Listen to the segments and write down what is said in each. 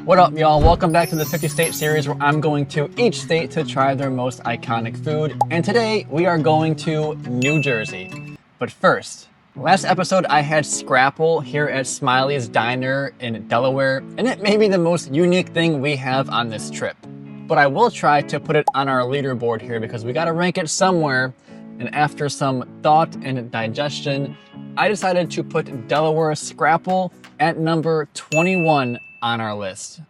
What up, y'all? Welcome back to the 50 state series where I'm going to each state to try their most iconic food. And today we are going to New Jersey. But first, last episode I had Scrapple here at Smiley's Diner in Delaware, and it may be the most unique thing we have on this trip. But I will try to put it on our leaderboard here because we gotta rank it somewhere. And after some thought and digestion, I decided to put Delaware Scrapple at number 21 on our list.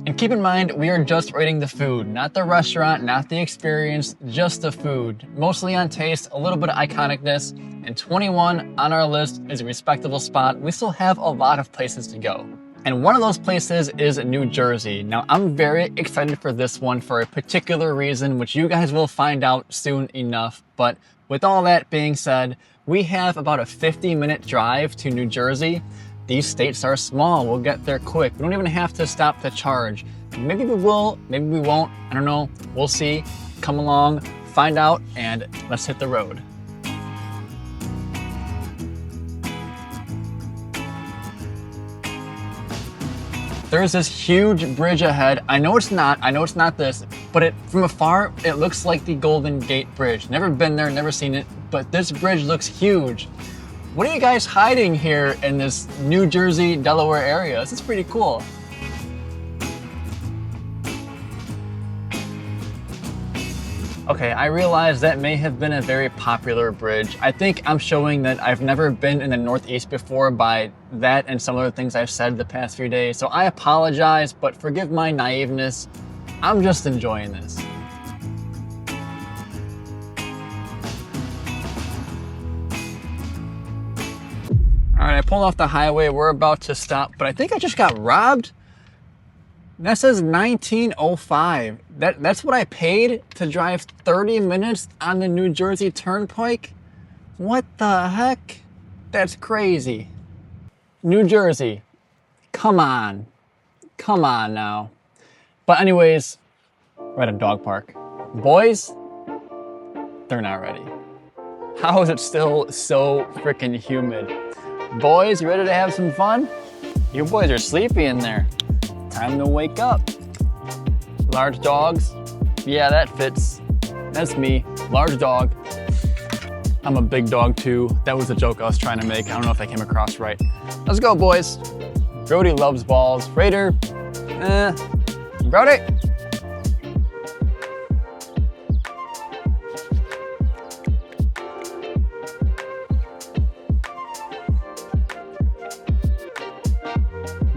And keep in mind, we are just rating the food, not the restaurant, not the experience, just the food. Mostly on taste, a little bit of iconicness, and 21 on our list is a respectable spot. We still have a lot of places to go. And one of those places is New Jersey. Now, I'm very excited for this one for a particular reason, which you guys will find out soon enough. But with all that being said, we have about a 50-minute drive to New Jersey. These states are small, we'll get there quick. We don't even have to stop to charge. Maybe we will, maybe we won't, I don't know, we'll see. Come along, find out, and let's hit the road. There's this huge bridge ahead. I know it's not this, but from afar, it looks like the Golden Gate Bridge. Never been there, never seen it, but this bridge looks huge. What are you guys hiding here in this New Jersey, Delaware area? This is pretty cool. Okay, I realize that may have been a very popular bridge. I think I'm showing that I've never been in the Northeast before by that and some other things I've said the past few days. So I apologize, but forgive my naiveness. I'm just enjoying this. All right, I pulled off the highway. We're about to stop, but I think I just got robbed. That says 1905. That's what I paid to drive 30 minutes on the New Jersey Turnpike? What the heck? That's crazy. New Jersey, come on. Come on now. But anyways, we're at a dog park. Boys, they're not ready. How is it still so freaking humid? Boys, you ready to have some fun? You boys are sleepy in there. Time to wake up. Large dogs? Yeah, that fits. That's me, large dog. I'm a big dog too. That was the joke I was trying to make. I don't know if I came across right. Let's go, boys. Brody loves balls. Raider, Brody.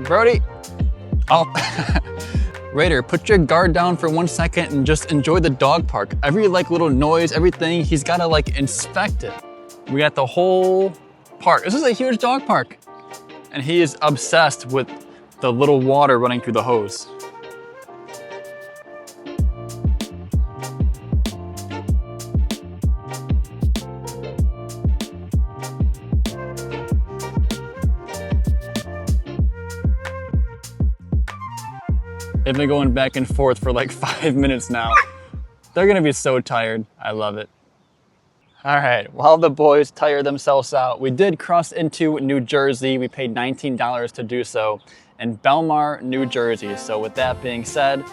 Brody. Oh, Raider, put your guard down for 1 second and just enjoy the dog park. Every little noise, everything, he's gotta inspect it. We got the whole park. This is a huge dog park. And he is obsessed with the little water running through the hose. They've been going back and forth for 5 minutes now. They're gonna be so tired. I love it. All right, while the boys tire themselves out, we did cross into New Jersey. We paid $19 to do so in Belmar, New Jersey. So with that being said,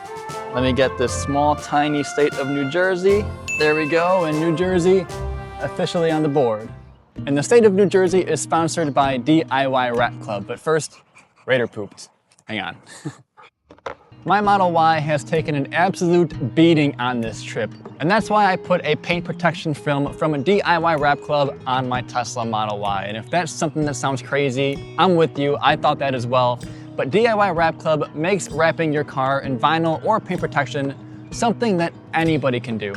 let me get this small, tiny state of New Jersey. There we go, and New Jersey officially on the board. And the state of New Jersey is sponsored by DIY Rap Club. But first, Raider pooped. Hang on. My Model Y has taken an absolute beating on this trip, and that's why I put a paint protection film from a DIY Wrap Club on my Tesla Model Y. And if that's something that sounds crazy, I'm with you. I thought that as well. But DIY Wrap Club makes wrapping your car in vinyl or paint protection something that anybody can do.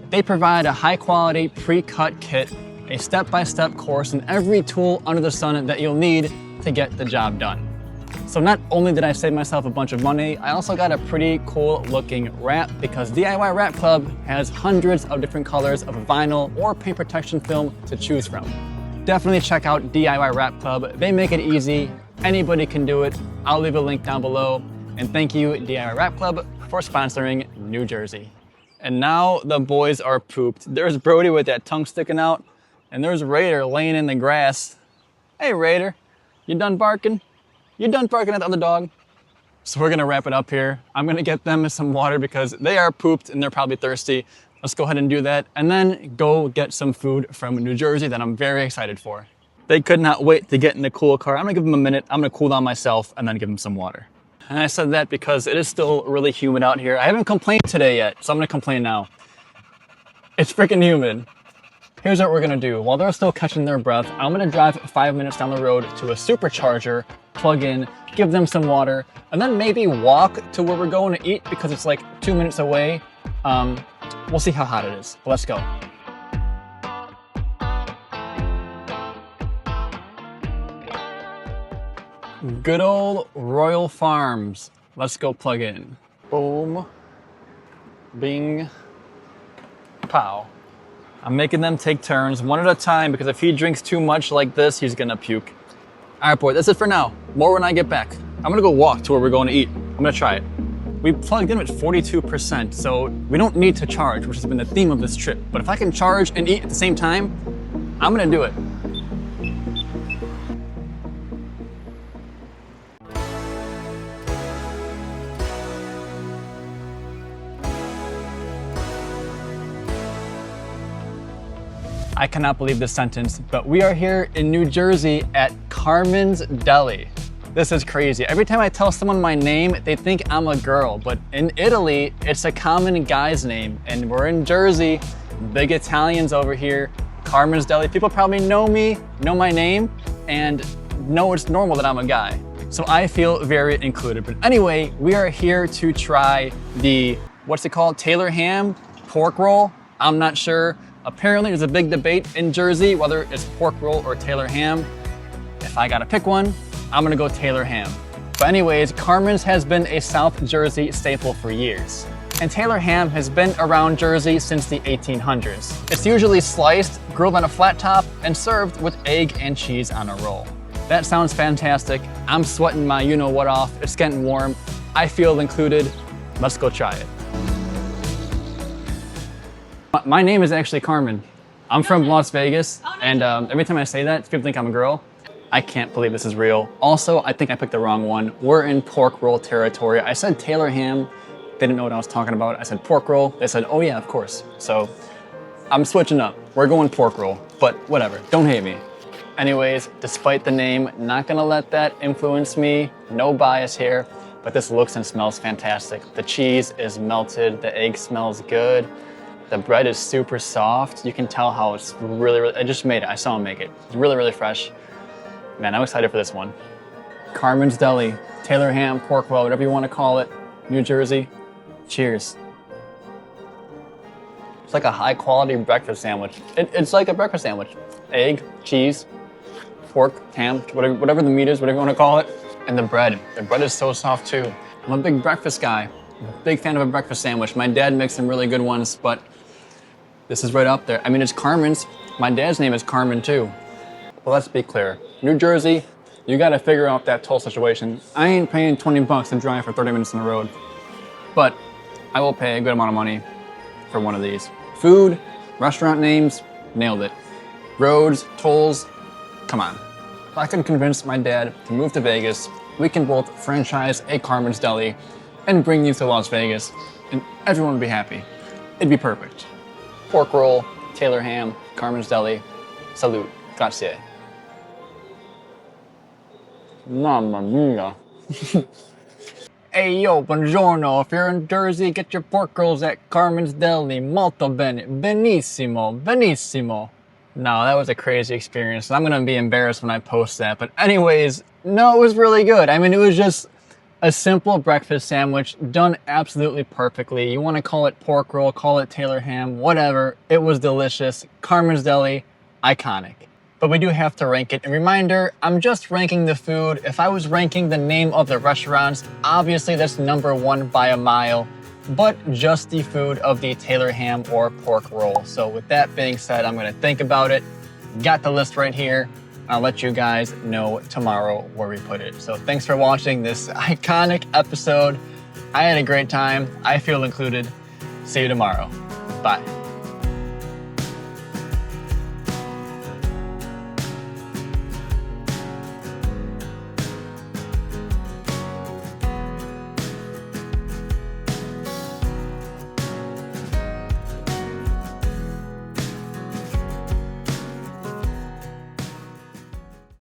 They provide a high-quality pre-cut kit, a step-by-step course, and every tool under the sun that you'll need to get the job done. So not only did I save myself a bunch of money, I also got a pretty cool looking wrap because DIY Wrap Club has hundreds of different colors of vinyl or paint protection film to choose from. Definitely check out DIY Wrap Club. They make it easy. Anybody can do it. I'll leave a link down below. And thank you, DIY Wrap Club, for sponsoring New Jersey. And now the boys are pooped. There's Brody with that tongue sticking out, and there's Raider laying in the grass. Hey Raider, you done barking? You done barking at the other dog? So we're gonna wrap it up here. I'm gonna get them some water because they are pooped and they're probably thirsty. Let's go ahead and do that and then go get some food from New Jersey that I'm very excited for. They could not wait to get in the cool car. I'm gonna give them a minute. I'm gonna cool down myself and then give them some water. And I said that because it is still really humid out here. I haven't complained today yet, so I'm gonna complain now. It's freaking humid. Here's what we're gonna do. While they're still catching their breath, I'm gonna drive 5 minutes down the road to a supercharger, plug in, give them some water, and then maybe walk to where we're going to eat because it's like 2 minutes away. We'll see how hot it is. Let's go. Good old Royal Farms. Let's go plug in. Boom. Bing. Pow. I'm making them take turns one at a time because if he drinks too much like this, he's gonna puke. All right, boy, that's it for now. More when I get back. I'm gonna go walk to where we're going to eat. I'm gonna try it. We plugged in at 42%, so we don't need to charge, which has been the theme of this trip. But if I can charge and eat at the same time, I'm gonna do it. I cannot believe this sentence, but we are here in New Jersey at Carmen's Deli. This is crazy. Every time I tell someone my name, they think I'm a girl, but in Italy, it's a common guy's name, and we're in Jersey, big Italians over here, Carmen's Deli. People probably know me, know my name, and know it's normal that I'm a guy. So I feel very included. But anyway, we are here to try the, what's it called? Taylor ham pork roll? I'm not sure. Apparently there's a big debate in Jersey whether it's pork roll or Taylor ham. If I gotta pick one, I'm gonna go Taylor ham. But anyways, Carmen's has been a South Jersey staple for years. And Taylor ham has been around Jersey since the 1800s. It's usually sliced, grilled on a flat top, and served with egg and cheese on a roll. That sounds fantastic. I'm sweating my you-know-what off. It's getting warm. I feel included. Let's go try it. My name is actually Carmen. I'm from Las Vegas, and every time I say that, people think I'm a girl. I can't believe this is real. Also, I think I picked the wrong one. We're in pork roll territory. I said Taylor ham. They didn't know what I was talking about. I said pork roll. They said, oh yeah, of course. So I'm switching up. We're going pork roll, but whatever, don't hate me. Anyways, despite the name, not gonna let that influence me. No bias here, but this looks and smells fantastic. The cheese is melted. The egg smells good. The bread is super soft. You can tell how it's really, I just made it. I saw him make it. It's really, really fresh. Man, I'm excited for this one. Carmen's Deli, Taylor ham, pork roll, whatever you want to call it. New Jersey. Cheers. It's like a high quality breakfast sandwich. It's like a breakfast sandwich. Egg, cheese, pork, ham, whatever the meat is, whatever you want to call it. And the bread is so soft too. I'm a big breakfast guy. I'm a big fan of a breakfast sandwich. My dad makes some really good ones, but this is right up there. I mean, it's Carmen's. My dad's name is Carmen too. But let's be clear. New Jersey, you gotta figure out that toll situation. I ain't paying 20 bucks to drive for 30 minutes on the road, but I will pay a good amount of money for one of these. Food, restaurant names, nailed it. Roads, tolls, come on. If I can convince my dad to move to Vegas, we can both franchise a Carmen's Deli and bring you to Las Vegas, and everyone would be happy. It'd be perfect. Pork roll, Taylor ham, Carmen's Deli, salute, grazie. Mamma mia. Hey yo, buongiorno. If you're in Jersey, get your pork rolls at Carmen's Deli. Molto bene. Benissimo. Benissimo. No, that was a crazy experience. I'm gonna be embarrassed when I post that. But anyways, no, it was really good. I mean, it was just a simple breakfast sandwich done absolutely perfectly. You want to call it pork roll, call it Taylor ham, whatever. It was delicious. Carmen's Deli, iconic. But we do have to rank it. And reminder, I'm just ranking the food. If I was ranking the name of the restaurants, obviously that's #1 by a mile, but just the food of the Taylor ham or pork roll. So with that being said, I'm gonna think about it. Got the list right here. I'll let you guys know tomorrow where we put it. So thanks for watching this iconic episode. I had a great time. I feel included. See you tomorrow. Bye.